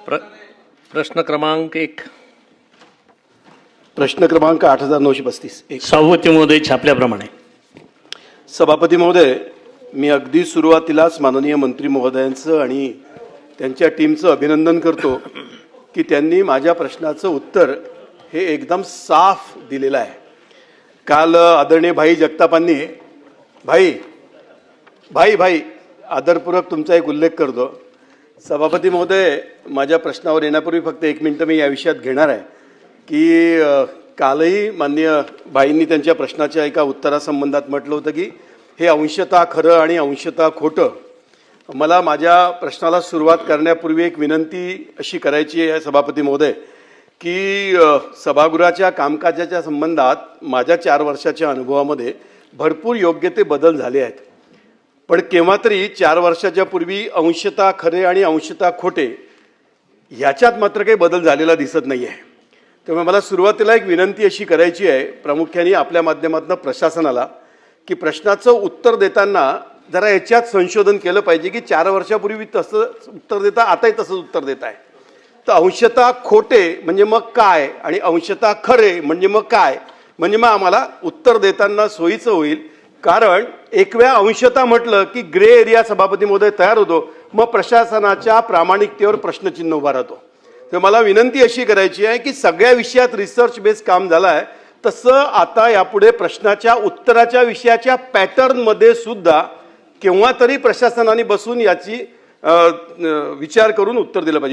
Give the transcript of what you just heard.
प्रश्न क्रमांक 1. प्रश्न क्रमांक 8935. सभापती महोदय छापल्याप्रमाणे. सभापती महोदय, मी अगदी सुरुवातीलाच माननीय मंत्री महोदयांचं आणि त्यांच्या टीमचं अभिनंदन करतो की त्यांनी माझ्या प्रश्नाचं उत्तर हे एकदम साफ दिलेलं आहे. काल आदरणीय भाई जगतापांनी भाई भाई भाई आदरपूर्वक तुमचा एक उल्लेख करतो. सभापती महोदय, माझ्या प्रश्नावर येण्यापूर्वी फक्त 1 मिनिट मी या विषयात घेणार आहे की कालही माननीय भाईंनी त्यांच्या प्रश्नाच्या एका उत्तरासंबंधात म्हटलं होतं की हे अंशतः खरं आणि अंशतः खोटं. मला माझ्या प्रश्नाला सुरुवात करण्यापूर्वी एक विनंती अशी करायची आहे सभापती महोदय की सभागृहाच्या कामकाजाच्या संबंधात माझ्या 4 वर्षाच्या अनुभवामध्ये भरपूर योग्य ते बदल झाले आहेत. पण केव्हा तरी 4 वर्षाच्या पूर्वी अंशतः खरे आणि अंशतः खोटे ह्याच्यात मात्र काही बदल झालेला दिसत नाही आहे. त्यामुळे मला सुरुवातीला एक विनंती अशी करायची आहे प्रामुख्याने आपल्या माध्यमातून प्रशासनाला की प्रश्नाचं उत्तर देताना जरा याच्यात संशोधन केलं पाहिजे की 4 वर्षापूर्वी तसंच उत्तर देता आताही तसंच उत्तर देत आहे. तर अंशतः खोटे म्हणजे मग काय आणि अंशतः खरे म्हणजे मग काय, म्हणजे मग आम्हाला उत्तर देताना सोयीचं होईल. कारण एक वेळा अंशतः म्हटलं की ग्रे एरिया सभापती महोदय तयार होतो, मग प्रशासनाच्या प्रामाणिकतेवर प्रश्नचिन्ह उभा राहतो. तर मला विनंती अशी करायची आहे की सगळ्या विषयात रिसर्च बेस्ड काम झालं आहे, तसं आता यापुढे प्रश्नाच्या उत्तराच्या विषयाच्या पॅटर्नमध्ये सुद्धा केव्हा तरी प्रशासनाने बसून याची विचार करून उत्तर दिलं पाहिजे.